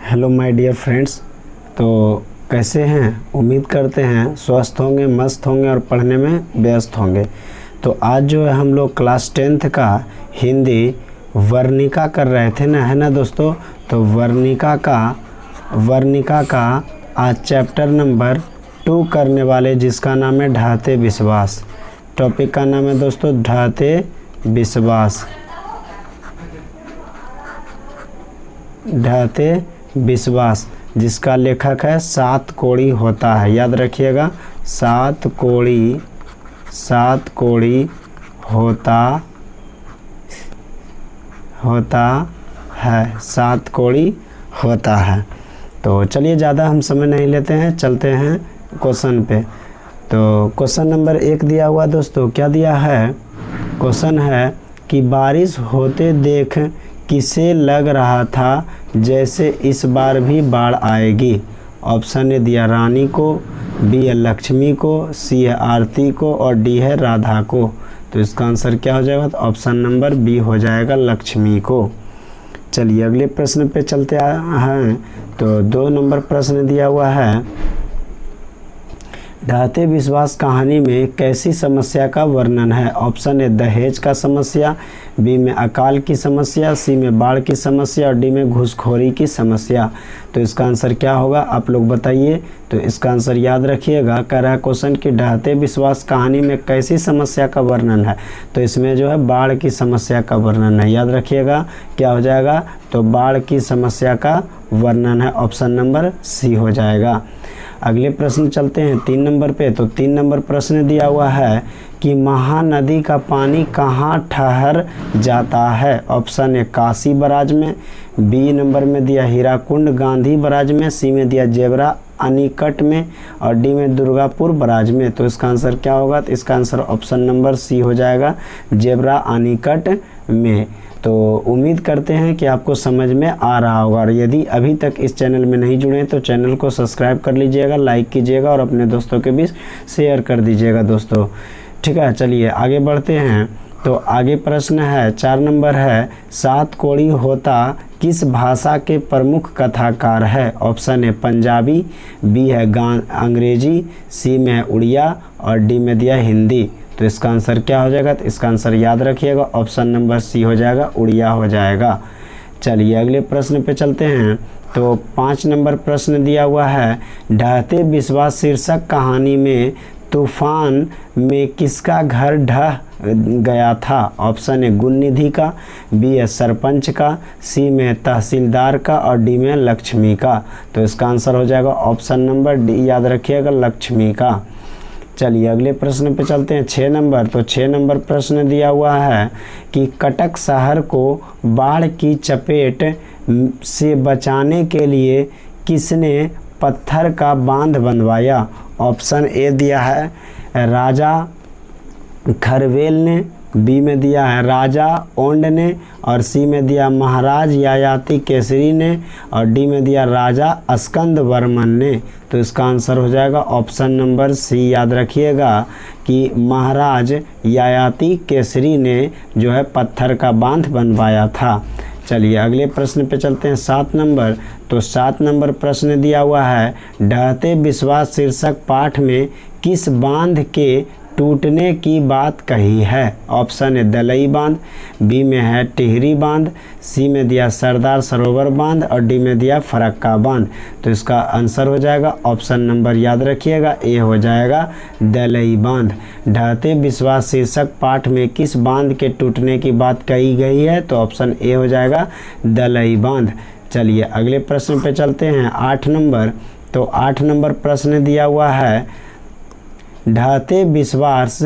Hello my dear friends. तो कैसे हैं? उम्मीद करते हैं स्वस्थ होंगे, मस्त होंगे और पढ़ने में व्यस्त होंगे। तो आज जो है हम लोग क्लास 10th का हिंदी वर्णिका कर रहे थे ना, है ना दोस्तों। तो वर्णिका का आज चैप्टर नंबर 2 करने वाले, जिसका नाम है ढाते विश्वास। टॉपिक का नाम है दोस्तों ढाते विश्वास। ढाते विश्वास जिसका लेखक है सात कोड़ी होता है। याद रखिएगा, सात कोड़ी होता है, सात कोड़ी होता है। तो चलिए ज़्यादा हम समय नहीं लेते हैं, चलते हैं क्वेश्चन पे। तो क्वेश्चन नंबर 1 दिया हुआ दोस्तों, क्या दिया है? क्वेश्चन है कि बारिश होते देख किसे लग रहा था जैसे इस बार भी बाढ़ आएगी। ऑप्शन ए दिया रानी को, बी है लक्ष्मी को, सी है आरती को और डी है राधा को। तो इसका आंसर क्या हो जाएगा? तो ऑप्शन नंबर बी हो जाएगा, लक्ष्मी को। चलिए अगले प्रश्न पे चलते हैं। तो 2 नंबर प्रश्न दिया हुआ है, ढाते विश्वास कहानी में कैसी समस्या का वर्णन है? ऑप्शन ए दहेज का समस्या, बी में अकाल की समस्या, सी में बाढ़ की समस्या और डी में घूसखोरी की समस्या। तो इसका आंसर क्या होगा आप लोग बताइए। तो इसका आंसर याद रखिएगा, कह रहा है क्वेश्चन कि ढाते विश्वास कहानी में कैसी समस्या का वर्णन है। तो इसमें जो है बाढ़ की समस्या का वर्णन है। याद रखिएगा क्या हो जाएगा? तो बाढ़ की समस्या का वर्णन है, ऑप्शन नंबर सी हो जाएगा। अगले प्रश्न चलते हैं 3 नंबर पे। तो 3 नंबर प्रश्न दिया हुआ है कि महानदी का पानी कहाँ ठहर जाता है? ऑप्शन ए काशी बराज में, बी नंबर में दिया हीराकुंड गांधी बराज में, सी में दिया जेबरा अनीकट में और डी में दुर्गापुर बराज में। तो इसका आंसर क्या होगा? तो इसका आंसर ऑप्शन नंबर सी हो जाएगा, जेबरा अनीकट में। तो उम्मीद करते हैं कि आपको समझ में आ रहा होगा, और यदि अभी तक इस चैनल में नहीं जुड़े तो चैनल को सब्सक्राइब कर लीजिएगा, लाइक कीजिएगा और अपने दोस्तों के बीच शेयर कर दीजिएगा दोस्तों। ठीक है, चलिए आगे बढ़ते हैं। तो आगे प्रश्न है 4 नंबर है, सात कोड़ी होता किस भाषा के प्रमुख कथाकार है? ऑप्शन ए पंजाबी, बी है अंग्रेजी, सी में है उड़िया और डी में दिया हिंदी। तो इसका आंसर क्या हो जाएगा? तो इसका आंसर याद रखिएगा, ऑप्शन नंबर सी हो जाएगा, उड़िया हो जाएगा। चलिए अगले प्रश्न पे चलते हैं। तो 5 नंबर प्रश्न दिया हुआ है, ढहते विश्वास शीर्षक कहानी में तूफान में किसका घर ढह गया था? ऑप्शन ए गुणनिधि का, बी है सरपंच का, सी में तहसीलदार का और डी में लक्ष्मी का। तो इसका आंसर हो जाएगा ऑप्शन नंबर डी, याद रखिएगा, लक्ष्मी का। चलिए अगले प्रश्न पे चलते हैं 6 नंबर। तो 6 नंबर प्रश्न दिया हुआ है कि कटक शहर को बाढ़ की चपेट से बचाने के लिए किसने पत्थर का बांध बनवाया? ऑप्शन ए दिया है राजा खरवेल ने, बी में दिया है राजा ओंड ने और सी में दिया महाराज ययाति केसरी ने और डी में दिया राजा स्कंद वर्मन ने। तो इसका आंसर हो जाएगा ऑप्शन नंबर सी। याद रखिएगा कि महाराज ययाति केसरी ने जो है पत्थर का बांध बनवाया था। चलिए अगले प्रश्न पे चलते हैं 7 नंबर। तो 7 नंबर प्रश्न दिया हुआ है, ढहते विश्वास शीर्षक पाठ में किस बांध के टूटने की बात कही है? ऑप्शन ए दलई बांध, बी में है टिहरी बांध, सी में दिया सरदार सरोवर बांध और डी में दिया फरक्का बांध। तो इसका आंसर हो जाएगा ऑप्शन नंबर, याद रखिएगा, ए हो जाएगा, दलई बांध। ढहते विश्वास शीर्षक पाठ में किस बांध के टूटने की बात कही गई है? तो ऑप्शन ए हो जाएगा, दलई बांध। चलिए अगले प्रश्न पे चलते हैं 8 नंबर। तो 8 नंबर प्रश्न दिया हुआ है, ढहते विश्वास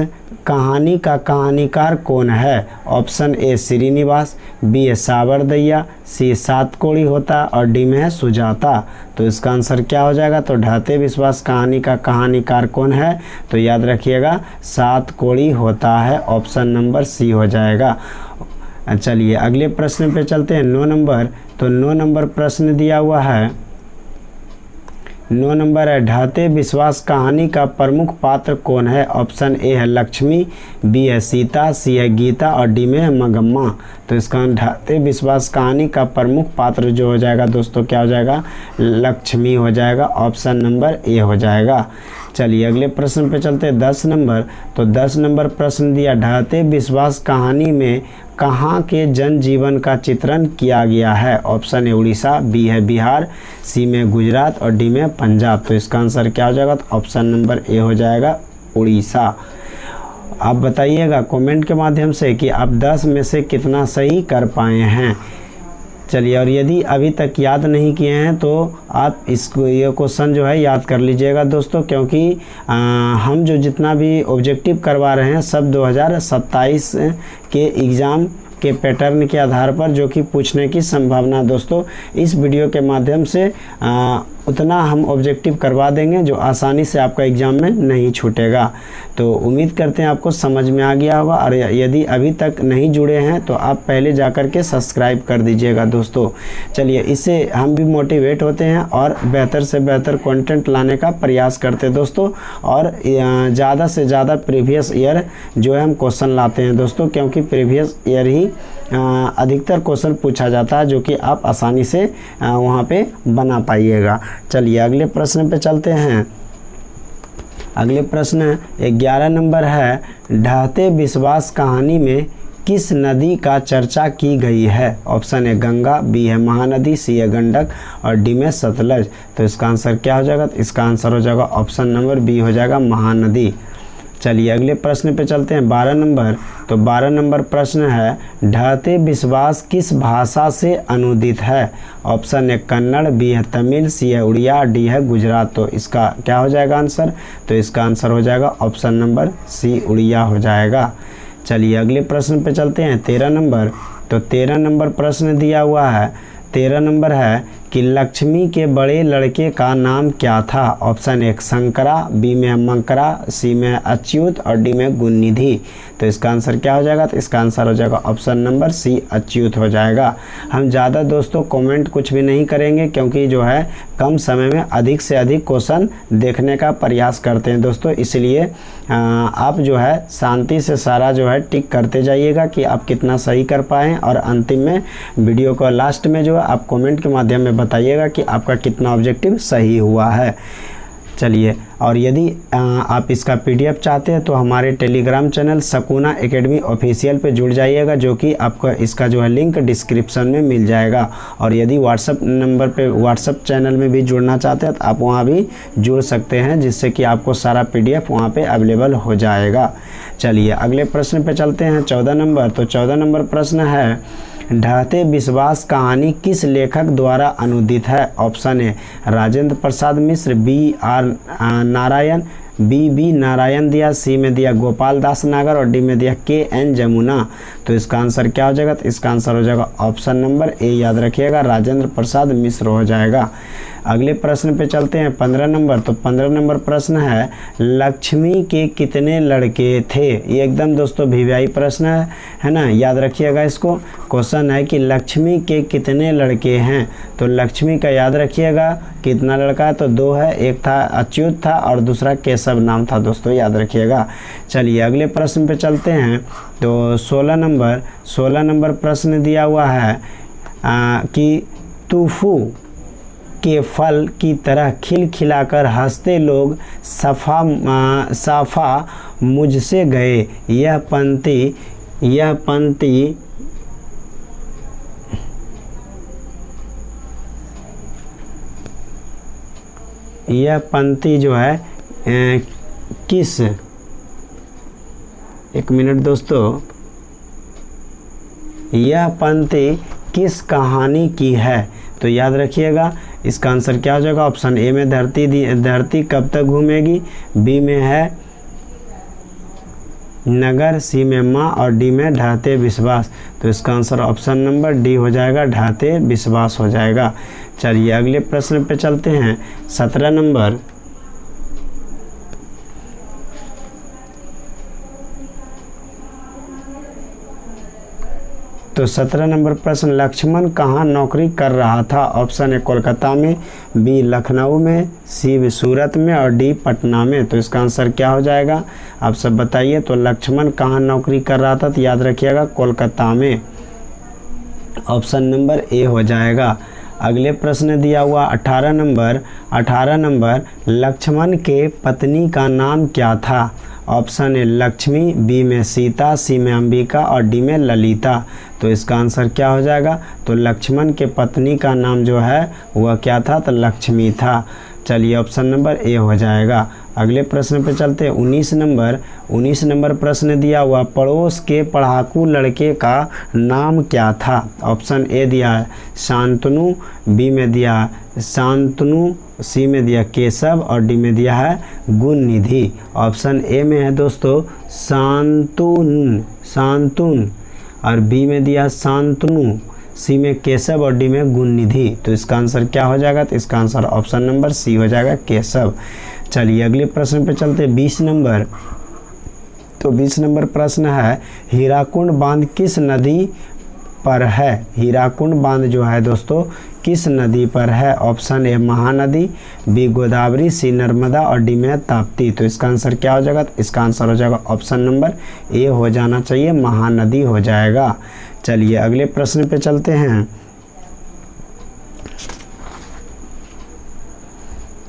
कहानी का कहानीकार कौन है? ऑप्शन ए श्रीनिवास, बी है सावर दैया, सी सात कोड़ी होता और डी में है सुजाता। तो इसका आंसर क्या हो जाएगा? तो ढहते विश्वास कहानी का कहानीकार कौन है? तो याद रखिएगा, सात कोड़ी होता है, ऑप्शन नंबर सी हो जाएगा। चलिए अगले प्रश्न पे चलते हैं 9 नंबर। तो 9 नंबर प्रश्न दिया हुआ है, 9 नंबर है ढहते विश्वास कहानी का प्रमुख पात्र कौन है। ऑप्शन ए है लक्ष्मी, बी है सीता, सी है गीता और डी में है मंगम्मा। तो इसका ढहते विश्वास कहानी का प्रमुख पात्र जो हो जाएगा दोस्तों क्या हो जाएगा, लक्ष्मी हो जाएगा। ऑप्शन नंबर ए हो जाएगा। चलिए अगले प्रश्न पे चलते हैं 10 नंबर। तो 10 नंबर प्रश्न दिया ढहते विश्वास कहानी में कहाँ के जनजीवन का चित्रण किया गया है। ऑप्शन ए उड़ीसा, बी है बिहार, सी में गुजरात और डी में पंजाब। तो इसका आंसर क्या हो जाएगा, तो ऑप्शन नंबर ए हो जाएगा उड़ीसा। आप बताइएगा कमेंट के माध्यम से कि आप 10 में से कितना सही कर पाए हैं। चलिए, और यदि अभी तक याद नहीं किए हैं तो आप इसको ये क्वेश्चन जो है याद कर लीजिएगा दोस्तों, क्योंकि हम जो जितना भी ऑब्जेक्टिव करवा रहे हैं सब 2027 के एग्ज़ाम के पैटर्न के आधार पर जो कि पूछने की संभावना दोस्तों इस वीडियो के माध्यम से उतना हम ऑब्जेक्टिव करवा देंगे जो आसानी से आपका एग्ज़ाम में नहीं छूटेगा। तो उम्मीद करते हैं आपको समझ में आ गया होगा, और यदि अभी तक नहीं जुड़े हैं तो आप पहले जाकर के सब्सक्राइब कर दीजिएगा दोस्तों। चलिए, इससे हम भी मोटिवेट होते हैं और बेहतर से बेहतर कंटेंट लाने का प्रयास करते हैं दोस्तों, और ज़्यादा से ज़्यादा प्रीवियस ईयर जो है हम क्वेश्चन लाते हैं दोस्तों, क्योंकि प्रीवियस ईयर ही अधिकतर क्वेश्चन पूछा जाता है जो कि आप आसानी से वहाँ पे बना पाइएगा। चलिए अगले प्रश्न पे चलते हैं। अगले प्रश्न 11 नंबर है ढहते विश्वास कहानी में किस नदी का चर्चा की गई है। ऑप्शन ए गंगा, बी है महानदी, सी है गंडक और डी में सतलज। तो इसका आंसर क्या हो जाएगा, तो इसका आंसर हो जाएगा ऑप्शन नंबर बी हो जाएगा महानदी। चलिए अगले प्रश्न पे चलते हैं 12 नंबर। तो 12 नंबर प्रश्न है ढहते विश्वास किस भाषा से अनुदित है। ऑप्शन ए कन्नड़, बी है तमिल, सी है उड़िया, डी है गुजरात। तो इसका क्या हो जाएगा आंसर, तो इसका आंसर हो जाएगा ऑप्शन नंबर सी उड़िया हो जाएगा। चलिए अगले प्रश्न पे चलते हैं 13 नंबर। तो 13 नंबर प्रश्न दिया हुआ है, 13 नंबर है कि लक्ष्मी के बड़े लड़के का नाम क्या था। ऑप्शन ए शंकरा, बी में मंकरा, सी में अच्युत और डी में गुणनिधि। तो इसका आंसर क्या हो जाएगा, तो इसका आंसर हो जाएगा ऑप्शन नंबर सी अच्युत हो जाएगा। हम ज़्यादा दोस्तों कमेंट कुछ भी नहीं करेंगे, क्योंकि जो है कम समय में अधिक से अधिक क्वेश्चन देखने का प्रयास करते हैं दोस्तों, इसलिए आप जो है शांति से सारा जो है टिक करते जाइएगा कि आप कितना सही कर पाएँ, और अंतिम में वीडियो को लास्ट में जो है आप कमेंट के माध्यम में बताइएगा कि आपका कितना ऑब्जेक्टिव सही हुआ है। चलिए, और यदि आप इसका PDF चाहते हैं तो हमारे टेलीग्राम चैनल सकूना एकेडमी ऑफिशियल पे जुड़ जाइएगा, जो कि आपका इसका जो है लिंक डिस्क्रिप्शन में मिल जाएगा। और यदि व्हाट्सएप नंबर पे व्हाट्सएप चैनल में भी जुड़ना चाहते हैं तो आप वहाँ भी जुड़ सकते हैं, जिससे कि आपको सारा PDF वहाँ पे अवेलेबल हो जाएगा। चलिए अगले प्रश्न पे चलते हैं 14 नंबर। तो 14 नंबर प्रश्न है ढहते विश्वास कहानी किस लेखक द्वारा अनुदित है। Option A Rajendra Prasad Mishra, B R Narayan, B Narayan दिया, सी में दिया गोपाल दास नागर और डी में दिया KN जमुना। तो इसका आंसर क्या हो जाएगा, तो इसका आंसर हो जाएगा ऑप्शन नंबर ए, याद रखिएगा राजेंद्र प्रसाद मिश्र हो जाएगा। अगले प्रश्न पे चलते हैं 15 नंबर। तो 15 नंबर प्रश्न है लक्ष्मी के कितने लड़के थे। ये एकदम दोस्तों VVI प्रश्न है ना, याद रखिएगा इसको। क्वेश्चन है कि लक्ष्मी के कितने लड़के हैं। तो लक्ष्मी का याद रखिएगा कितना लड़का है, तो 2 है, एक था अच्युत था और दूसरा केशव नाम था दोस्तों, याद रखिएगा। चलिए अगले प्रश्न पे चलते हैं। तो 16 नंबर प्रश्न दिया हुआ है कि तूफू के फल की तरह खिलखिलाकर हंसते लोग साफा मुझसे गए। यह पंक्ति जो है किस, एक मिनट दोस्तों, यह पंक्ति किस कहानी की है। तो याद रखिएगा इसका आंसर क्या हो जाएगा। ऑप्शन ए में धरती कब तक घूमेगी, बी में है नगर, सी में माँ और डी में ढहते विश्वास। तो इसका आंसर ऑप्शन नंबर डी हो जाएगा, ढहते विश्वास हो जाएगा। चलिए अगले प्रश्न पे चलते हैं 17 नंबर। तो तो 17 नंबर प्रश्न, लक्ष्मण कहाँ नौकरी कर रहा था? ऑप्शन ए कोलकाता में, बी लखनऊ में, सी सूरत में और डी पटना में। तो इसका आंसर क्या हो जाएगा आप सब बताइए। तो लक्ष्मण कहाँ नौकरी कर रहा था? तो याद रखिएगा कोलकाता में, ऑप्शन नंबर ए हो जाएगा। अगले प्रश्न दिया हुआ 18 नंबर, लक्ष्मण के पत्नी का नाम क्या था? ऑप्शन ए लक्ष्मी, बी में सीता, सी में अंबिका और डी में ललिता। तो इसका आंसर क्या हो जाएगा? तो लक्ष्मण के पत्नी का नाम जो है वह क्या था? तो लक्ष्मी था। चलिए ऑप्शन नंबर ए हो जाएगा। अगले प्रश्न पे चलते हैं। 19 नंबर प्रश्न दिया हुआ, पड़ोस के पढ़ाकू लड़के का नाम क्या था? ऑप्शन ए दिया है शांतनु, बी में दिया है शांतनु, सी में दिया केशव और डी में दिया है गुणनिधि। ऑप्शन ए में है दोस्तों शांतुन और बी में दिया शांतनु, सी में केशव और डी में गुणनिधि। तो इसका आंसर क्या हो जाएगा? तो इसका आंसर ऑप्शन नंबर सी हो जाएगा केशव। चलिए अगले प्रश्न पे चलते हैं। 20 नंबर, तो 20 नंबर प्रश्न है, हीराकुंड बांध किस नदी पर है? हीराकुंड बांध जो है दोस्तों किस नदी पर है? Option A Mahanadi, B Godavari, C Narmada और डी में ताप्ती। तो इसका आंसर क्या हो जाएगा? इसका आंसर हो जाएगा ऑप्शन नंबर ए हो जाना चाहिए, महानदी हो जाएगा। चलिए अगले प्रश्न पे चलते हैं।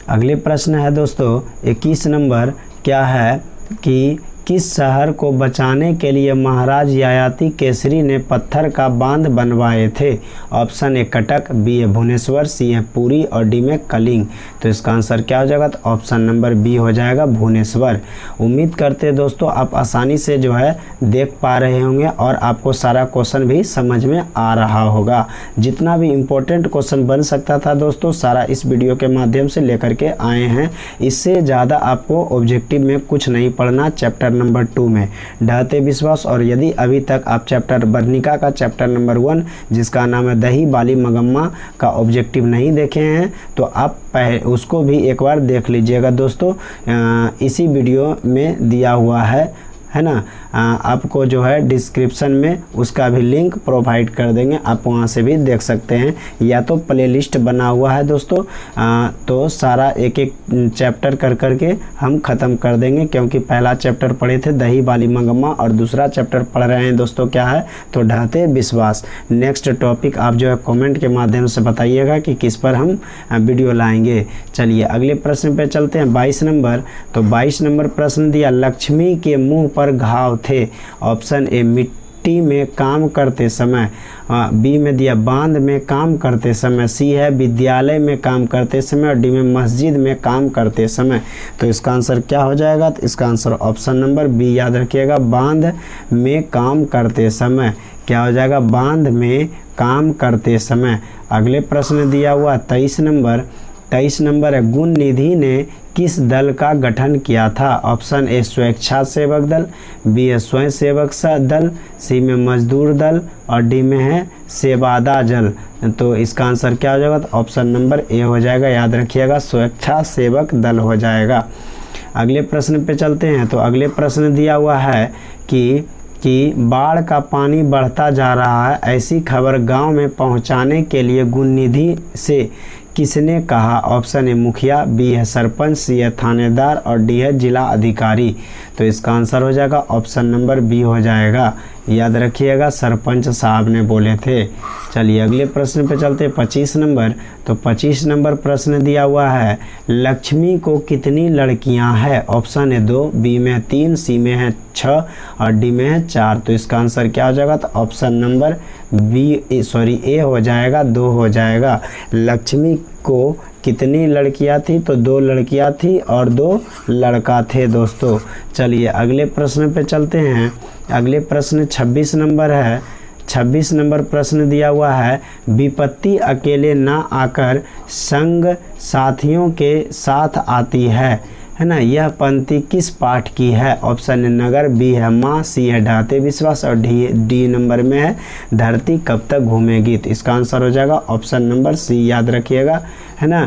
अगले प्रश्न है दोस्तों 21 नंबर, क्या है कि किस शहर को बचाने के लिए महाराज ययाति केसरी ने पत्थर का बांध बनवाए थे? ऑप्शन ए कटक, बी है भुवनेश्वर, सी है पुरी और डी में कलिंग। तो इसका आंसर क्या हो जाएगा? तो ऑप्शन नंबर बी हो जाएगा भुवनेश्वर। उम्मीद करते हैं दोस्तों आप आसानी से जो है देख पा रहे होंगे और आपको सारा क्वेश्चन भी समझ में आ रहा होगा। जितना भी इम्पोर्टेंट क्वेश्चन बन सकता था दोस्तों सारा इस वीडियो के माध्यम से लेकर के आए हैं। इससे ज़्यादा आपको ऑब्जेक्टिव में कुछ नहीं पढ़ना। चैप्टर नंबर 2 में ढाते विश्वास, और यदि अभी तक आप चैप्टर वर्णिका का चैप्टर नंबर 1 जिसका नाम है दही बाली मगम्मा का ऑब्जेक्टिव नहीं देखे हैं तो आप उसको भी एक बार देख लीजिएगा दोस्तों। इसी वीडियो में दिया हुआ है ना, आपको जो है डिस्क्रिप्शन में उसका भी लिंक प्रोवाइड कर देंगे, आप वहाँ से भी देख सकते हैं। या तो प्लेलिस्ट बना हुआ है दोस्तों, तो सारा एक एक चैप्टर कर करके हम ख़त्म कर देंगे, क्योंकि पहला चैप्टर पढ़े थे दही बाली मंगम्मा और दूसरा चैप्टर पढ़ रहे हैं दोस्तों क्या है तो ढाते विश्वास। नेक्स्ट टॉपिक आप जो है कमेंट के माध्यम से बताइएगा कि किस पर हम वीडियो लाएंगे। चलिए अगले प्रश्न पे चलते हैं। 22 नंबर, तो 22 नंबर प्रश्न दिया, लक्ष्मी के मुँह पर घाव थे। ऑप्शन ए मिट्टी में काम करते समय, बी में दिया बांध में काम करते समय, सी है विद्यालय में काम करते समय और डी में मस्जिद में काम करते समय। तो इसका आंसर क्या हो जाएगा? तो इसका आंसर ऑप्शन नंबर बी याद रखिएगा, बांध में काम करते समय। क्या हो जाएगा? बांध में काम करते समय। अगले प्रश्न दिया हुआ 23 नंबर है, गुणनिधि ने किस दल का गठन किया था? ऑप्शन ए स्वेच्छासेवक दल, बी है स्वयं सेवक दल, सी में मजदूर दल और डी में है सेवादा दल। तो इसका आंसर क्या हो जाएगा? तो ऑप्शन नंबर ए हो जाएगा, याद रखिएगा स्वेच्छासेवक दल हो जाएगा। अगले प्रश्न पे चलते हैं। तो अगले प्रश्न दिया हुआ है कि बाढ़ का पानी बढ़ता जा रहा है, ऐसी खबर गांव में पहुंचाने के लिए गुणनिधि से किसने कहा? ऑप्शन ए मुखिया, बी है सरपंच, सी है थानेदार और डी है जिला अधिकारी। तो इसका आंसर हो जाएगा ऑप्शन नंबर बी हो जाएगा, याद रखिएगा सरपंच साहब ने बोले थे। चलिए अगले प्रश्न पे चलते हैं। 25 नंबर, तो 25 नंबर प्रश्न दिया हुआ है, लक्ष्मी को कितनी लड़कियां हैं? ऑप्शन ए 2, बी में 3, सी में है 6 और डी में है 4। तो इसका आंसर क्या हो जाएगा? तो ऑप्शन नंबर ए हो जाएगा, 2 हो जाएगा। लक्ष्मी को कितनी लड़कियां थी? तो 2 लड़कियां थी और 2 लड़का थे दोस्तों। चलिए अगले प्रश्न पे चलते हैं। अगले प्रश्न 26 नंबर है। 26 नंबर प्रश्न दिया हुआ है, विपत्ति अकेले ना आकर संग साथियों के साथ आती है ना, यह पंक्ति किस पाठ की है? ऑप्शन ए नगर, बी है माँ, सी है ढाते विश्वास और डी नंबर में है धरती कब तक घूमेगी। तो इसका आंसर हो जाएगा ऑप्शन नंबर सी, याद रखिएगा है ना,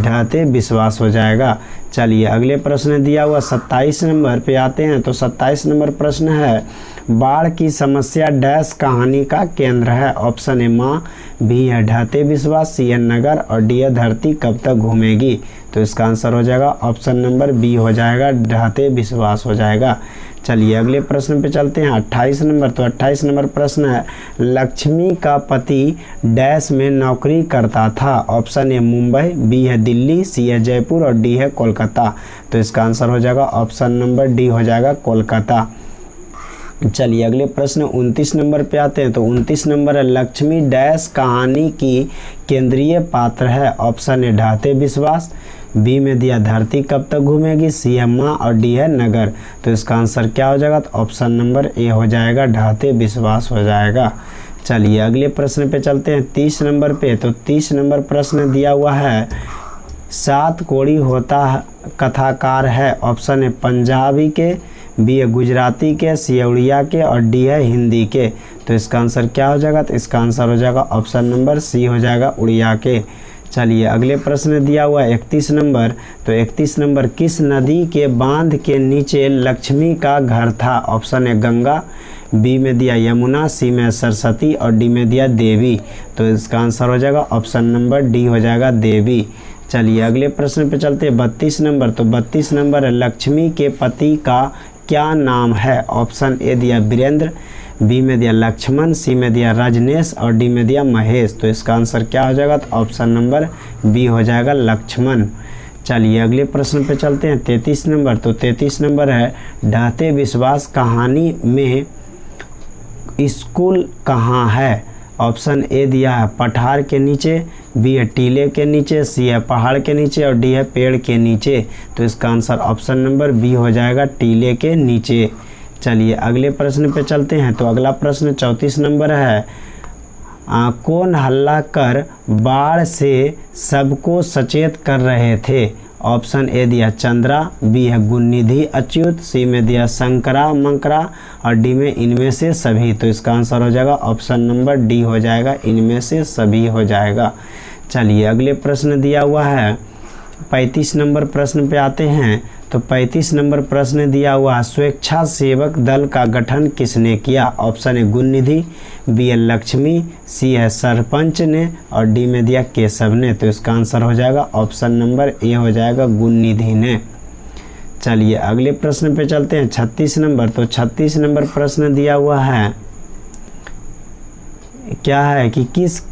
ढाते विश्वास हो जाएगा। चलिए अगले प्रश्न दिया हुआ 27 नंबर पे आते हैं। तो 27 नंबर प्रश्न है, बाढ़ की समस्या डैश कहानी का केंद्र है। ऑप्शन ए माँ, बी है ढाते विश्वास, सी है नगर और डी है धरती कब तक घूमेगी। तो इसका आंसर हो जाएगा ऑप्शन नंबर बी हो जाएगा, ढाते विश्वास हो जाएगा। चलिए अगले प्रश्न पे चलते हैं 28 नंबर। तो 28 नंबर प्रश्न है, लक्ष्मी का पति डैश में नौकरी करता था। ऑप्शन ए मुंबई, बी है दिल्ली, सी है जयपुर और डी है कोलकाता। तो इसका आंसर हो जाएगा ऑप्शन नंबर डी हो जाएगा कोलकाता। चलिए अगले प्रश्न 29 नंबर पे आते हैं। तो 29 नंबर है, लक्ष्मी डैश कहानी की केंद्रीय पात्र है। ऑप्शन ए ढाते विश्वास, बी में दिया धरती कब तक घूमेगी, सी है माँ और डी है नगर। तो इसका आंसर क्या हो जाएगा, तो ऑप्शन नंबर ए हो जाएगा, ढाते विश्वास हो जाएगा। चलिए अगले प्रश्न पे चलते हैं 30 नंबर पे। तो 30 नंबर प्रश्न दिया हुआ है, 7 कोड़ी होता कथाकार है। ऑप्शन है पंजाबी के, बी है गुजराती के, सी है उड़िया के और डी है हिंदी के। तो इसका आंसर क्या हो जाएगा, तो इसका आंसर हो जाएगा ऑप्शन नंबर सी हो जाएगा, उड़िया के। चलिए अगले प्रश्न दिया हुआ है 31 नंबर। तो 31 नंबर, किस नदी के बांध के नीचे लक्ष्मी का घर था। ऑप्शन है गंगा, बी में दिया यमुना, सी में सरस्वती और डी में दिया देवी। तो इसका आंसर हो जाएगा ऑप्शन नंबर डी हो जाएगा, देवी। चलिए अगले प्रश्न पे चलते हैं 32 नंबर। तो 32 नंबर है, लक्ष्मी के पति का क्या नाम है। ऑप्शन ए दिया वीरेंद्र, बी में दिया लक्ष्मण, सी में दिया रजनेश और डी में दिया महेश। तो इसका आंसर क्या हो जाएगा, तो ऑप्शन नंबर बी हो जाएगा, लक्ष्मण। चलिए अगले प्रश्न पे चलते हैं 33 नंबर। तो 33 नंबर है, ढाते विश्वास कहानी में स्कूल कहाँ है। ऑप्शन ए दिया है पठार के नीचे, बी है टीले के नीचे, सी है पहाड़ के नीचे और डी है पेड़ के नीचे। तो इसका आंसर ऑप्शन नंबर बी हो जाएगा, टीले के नीचे। चलिए अगले प्रश्न पे चलते हैं। तो अगला प्रश्न 34 नंबर है, कौन हल्ला कर बाढ़ से सबको सचेत कर रहे थे। ऑप्शन ए दिया चंद्रा, बी है गुणनिधि अच्युत, सी में दिया शंकरा मंकरा और डी में इनमें से सभी। तो इसका आंसर हो जाएगा ऑप्शन नंबर डी हो जाएगा, इनमें से सभी हो जाएगा। चलिए अगले प्रश्न दिया हुआ है 35 नंबर प्रश्न पे आते हैं। तो 35 नंबर प्रश्न दिया हुआ, स्वेच्छासेवक दल का गठन किसने किया। ऑप्शन है गुणनिधि, बी है लक्ष्मी, सी है सरपंच ने और डी में दिया केशव ने। तो इसका आंसर हो जाएगा ऑप्शन नंबर ए हो जाएगा, गुणनिधि ने। चलिए अगले प्रश्न पे चलते हैं 36 नंबर। तो 36 नंबर प्रश्न दिया हुआ है, क्या है कि किस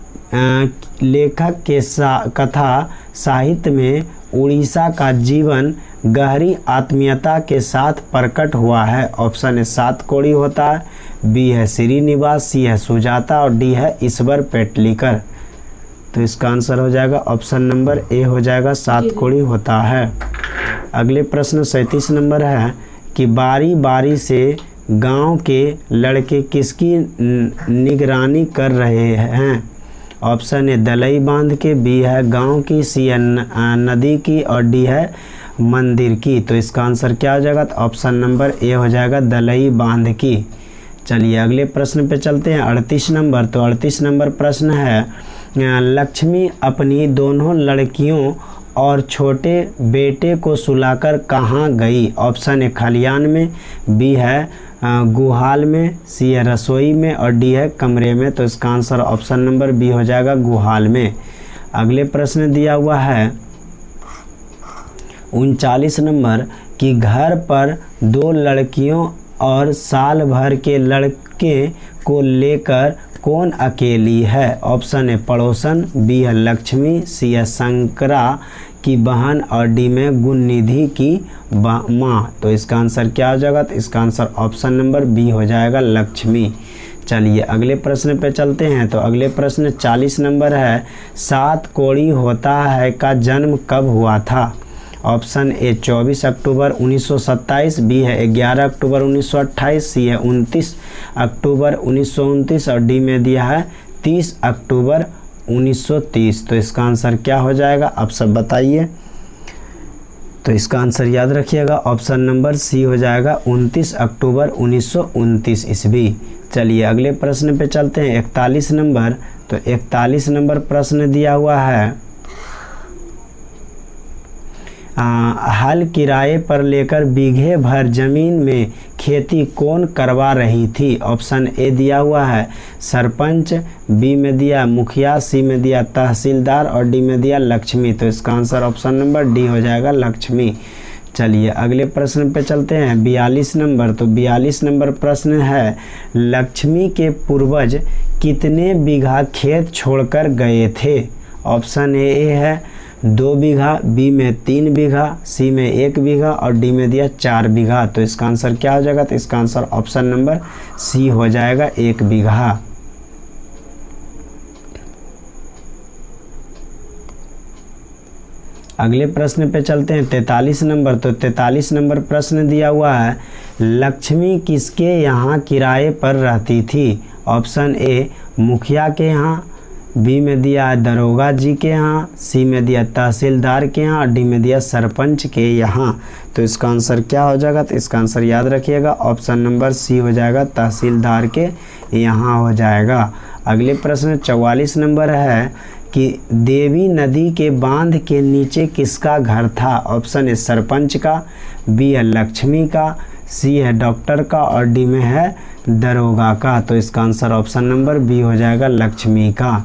लेखक के कथा साहित्य में उड़ीसा का जीवन गहरी आत्मीयता के साथ प्रकट हुआ है। ऑप्शन है 7 कोड़ी होता है, बी है श्रीनिवास, सी है सुजाता और डी है ईश्वर पेटलीकर। तो इसका आंसर हो जाएगा ऑप्शन नंबर ए हो जाएगा, 7 कोड़ी होता है। अगले प्रश्न 37 नंबर है कि बारी बारी से गांव के लड़के किसकी निगरानी कर रहे हैं। ऑप्शन ए दलई बांध के, बी है गांव की, सी है नदी की और डी है मंदिर की। तो इसका आंसर क्या हो जाएगा, तो ऑप्शन नंबर ए हो जाएगा, दलई बांध की। चलिए अगले प्रश्न पे चलते हैं 38 नंबर। तो 38 नंबर प्रश्न है, लक्ष्मी अपनी दोनों लड़कियों और छोटे बेटे को सुलाकर कहाँ गई। ऑप्शन ए खलियान में, बी है गुहाल में, सी है रसोई में और डी है कमरे में। तो इसका आंसर ऑप्शन नंबर बी हो जाएगा, गुहाल में। अगले प्रश्न दिया हुआ है 39 नंबर कि घर पर 2 लड़कियों और साल भर के लड़के को लेकर कौन अकेली है। ऑप्शन है पड़ोसन, बी है लक्ष्मी, सी है शंकरा की बहन और डी में गुणनिधि की माँ। तो इसका आंसर क्या हो जाएगा, तो इसका आंसर ऑप्शन नंबर बी हो जाएगा, लक्ष्मी। चलिए अगले प्रश्न पे चलते हैं। तो अगले प्रश्न 40 नंबर है, 7 कोड़ी होता है का जन्म कब हुआ था। ऑप्शन ए 24 अक्टूबर 1927, बी है 11 अक्टूबर 1928, सी है 29 अक्टूबर 1929 और डी में दिया है 30 अक्टूबर 1930। तो इसका आंसर क्या हो जाएगा, आप सब बताइए। तो इसका आंसर याद रखिएगा, ऑप्शन नंबर सी हो जाएगा, 29 अक्टूबर 1929 ईस्वी। चलिए अगले प्रश्न पे चलते हैं 41 नंबर। तो 41 नंबर प्रश्न दिया हुआ है, हल किराए पर लेकर बीघे भर जमीन में खेती कौन करवा रही थी? ऑप्शन ए दिया हुआ है सरपंच, बी में दिया मुखिया, सी में दिया तहसीलदार और डी में दिया लक्ष्मी। तो इसका आंसर ऑप्शन नंबर डी हो जाएगा लक्ष्मी। चलिए अगले प्रश्न पे चलते हैं 42 नंबर। तो 42 नंबर प्रश्न है लक्ष्मी के पूर्वज कितने बीघा खेत छोड़कर गए थे? ऑप्शन ए है 2 बीघा, बी में 3 बीघा, सी में 1 बीघा और डी में दिया 4 बीघा। तो इसका आंसर क्या हो जाएगा? तो इसका आंसर ऑप्शन नंबर सी हो जाएगा 1 बीघा। अगले प्रश्न पे चलते हैं 43 नंबर। तो 43 नंबर प्रश्न दिया हुआ है लक्ष्मी किसके यहाँ किराए पर रहती थी? ऑप्शन ए मुखिया के यहाँ, बी में दिया दरोगा जी के यहाँ, सी में दिया तहसीलदार के यहाँ और डी में दिया सरपंच के यहाँ। तो इसका आंसर क्या हो जाएगा? तो इसका आंसर याद रखिएगा ऑप्शन नंबर सी हो जाएगा तहसीलदार के यहाँ हो जाएगा। अगले प्रश्न 44 नंबर है कि देवी नदी के बांध के नीचे किसका घर था? ऑप्शन ए सरपंच का, बी है लक्ष्मी का, सी है डॉक्टर का और डी में है दरोगा का। तो इसका आंसर ऑप्शन नंबर बी हो जाएगा लक्ष्मी का।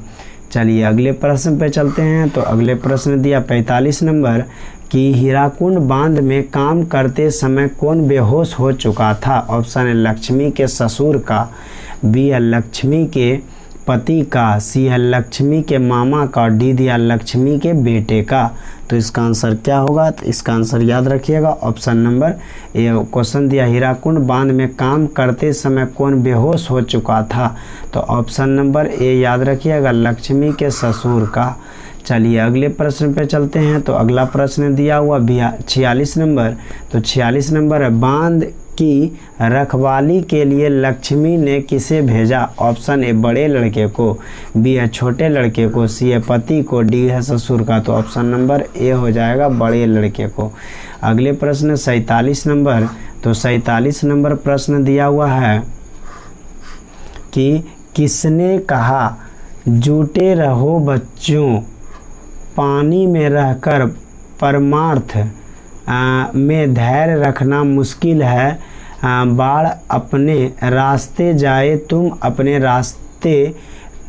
चलिए अगले प्रश्न पे चलते हैं। तो अगले प्रश्न दिया 45 नंबर कि हीराकुंड बांध में काम करते समय कौन बेहोश हो चुका था? ऑप्शन है लक्ष्मी के ससुर का, बी है लक्ष्मी के पति का, सी है लक्ष्मी के मामा का, डी दिया लक्ष्मी के बेटे का। तो इसका आंसर क्या होगा? तो इसका आंसर याद रखिएगा ऑप्शन नंबर ए। क्वेश्चन दिया हीराकुंड बांध में काम करते समय कौन बेहोश हो चुका था? तो ऑप्शन नंबर ए याद रखिएगा लक्ष्मी के ससुर का। चलिए अगले प्रश्न पे चलते हैं। तो अगला प्रश्न दिया हुआ 46 नंबर। तो 46 नंबर है बांध की रखवाली के लिए लक्ष्मी ने किसे भेजा? ऑप्शन ए बड़े लड़के को, बी है छोटे लड़के को, सी है पति को, डी है ससुर का। तो ऑप्शन नंबर ए हो जाएगा बड़े लड़के को। अगले प्रश्न 47 नंबर। तो 47 नंबर प्रश्न दिया हुआ है कि किसने कहा जुटे रहो बच्चों, पानी में रहकर परमार्थ में धैर्य रखना मुश्किल है, बाढ़ अपने रास्ते जाए तुम अपने रास्ते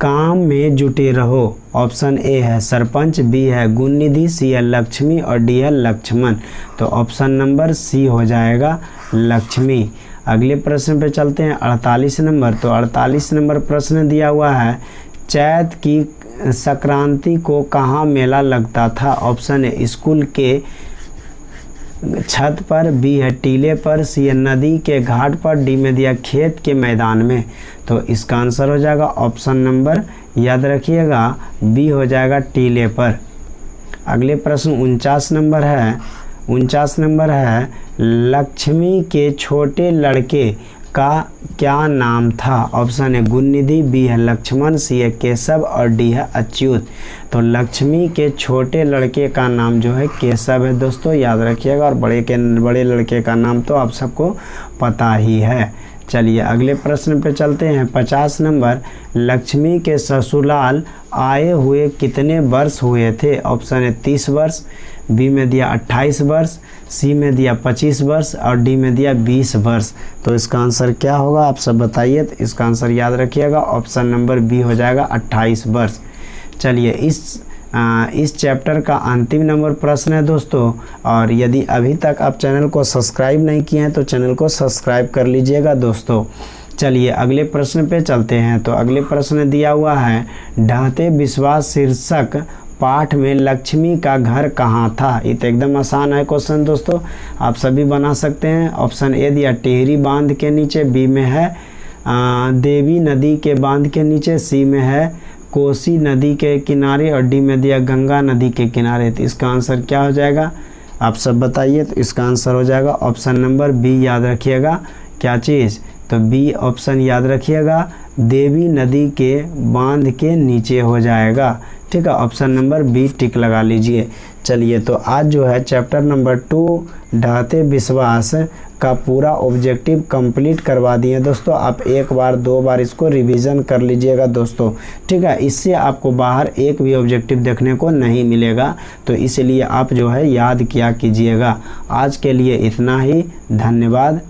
काम में जुटे रहो। ऑप्शन ए है सरपंच, बी है गुणनिधि, सी है लक्ष्मी और डी है लक्ष्मण। तो ऑप्शन नंबर सी हो जाएगा लक्ष्मी। अगले प्रश्न पे चलते हैं 48 नंबर। तो 48 नंबर प्रश्न दिया हुआ है चैत की संक्रांति को कहाँ मेला लगता था? ऑप्शन ए स्कूल के छत पर, बी है टीले पर, सी है नदी के घाट पर, डी में दिया खेत के मैदान में। तो इसका आंसर हो जाएगा ऑप्शन नंबर याद रखिएगा बी हो जाएगा टीले पर। अगले प्रश्न 49 नंबर है। 49 नंबर है लक्ष्मी के छोटे लड़के का क्या नाम था? ऑप्शन है गुणनिधि, बी है लक्ष्मण, सी है केशव और डी है अच्युत। तो लक्ष्मी के छोटे लड़के का नाम जो है केशव है दोस्तों, याद रखिएगा। और बड़े लड़के का नाम तो आप सबको पता ही है। चलिए अगले प्रश्न पे चलते हैं 50 नंबर। लक्ष्मी के ससुराल आए हुए कितने वर्ष हुए थे? ऑप्शन है 30 वर्ष, बी में दिया 28 वर्ष, सी में दिया 25 वर्ष और डी में दिया 20 वर्ष। तो इसका आंसर क्या होगा आप सब बताइए। तो इसका आंसर याद रखिएगा ऑप्शन नंबर बी हो जाएगा 28 वर्ष। चलिए इस चैप्टर का अंतिम नंबर प्रश्न है दोस्तों। और यदि अभी तक आप चैनल को सब्सक्राइब नहीं किए हैं तो चैनल को सब्सक्राइब कर लीजिएगा दोस्तों। चलिए अगले प्रश्न पे चलते हैं। तो अगले प्रश्न दिया हुआ है ढहते विश्वास शीर्षक पाठ में लक्ष्मी का घर कहाँ था? ये तो एकदम आसान है क्वेश्चन दोस्तों, आप सभी बना सकते हैं। ऑप्शन ए दिया टिहरी बांध के नीचे, बी में है देवी नदी के बांध के नीचे, सी में है कोसी नदी के किनारे और डी में दिया गंगा नदी के किनारे। तो इसका आंसर क्या हो जाएगा आप सब बताइए। तो इसका आंसर हो जाएगा ऑप्शन नंबर बी, याद रखिएगा क्या चीज़? तो बी ऑप्शन याद रखिएगा देवी नदी के बांध के नीचे हो जाएगा। ठीक है, ऑप्शन नंबर बी टिक लगा लीजिए। चलिए तो आज जो है चैप्टर नंबर 2 ढहते विश्वास का पूरा ऑब्जेक्टिव कंप्लीट करवा दिए दोस्तों। आप एक बार दो बार इसको रिवीजन कर लीजिएगा दोस्तों, ठीक है। इससे आपको बाहर एक भी ऑब्जेक्टिव देखने को नहीं मिलेगा, तो इसलिए आप जो है याद किया कीजिएगा। आज के लिए इतना ही, धन्यवाद।